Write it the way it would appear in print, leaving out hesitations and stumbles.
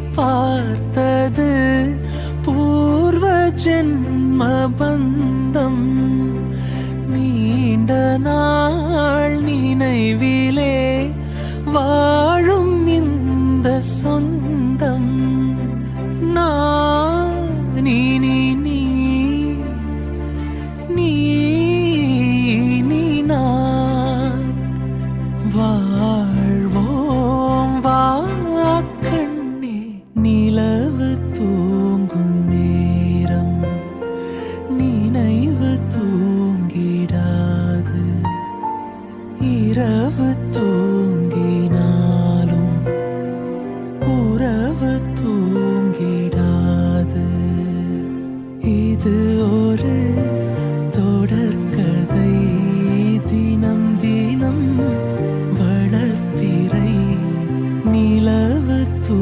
பார்த்தது பூர்வ ஜென்ம பந்தம். நீண்ட நாள் நினைவிலே வாழும் இந்த சொந்தம். நீ நீ நீ நீ நீ நான் வாழ்வோம் வா கண்ணே. நிலவு தூங்கும் நேரம் நினைவு தூங்கிடாது. இரவு தூங்கினாலும் உறவு தூங்கிடாது. இது ஒரு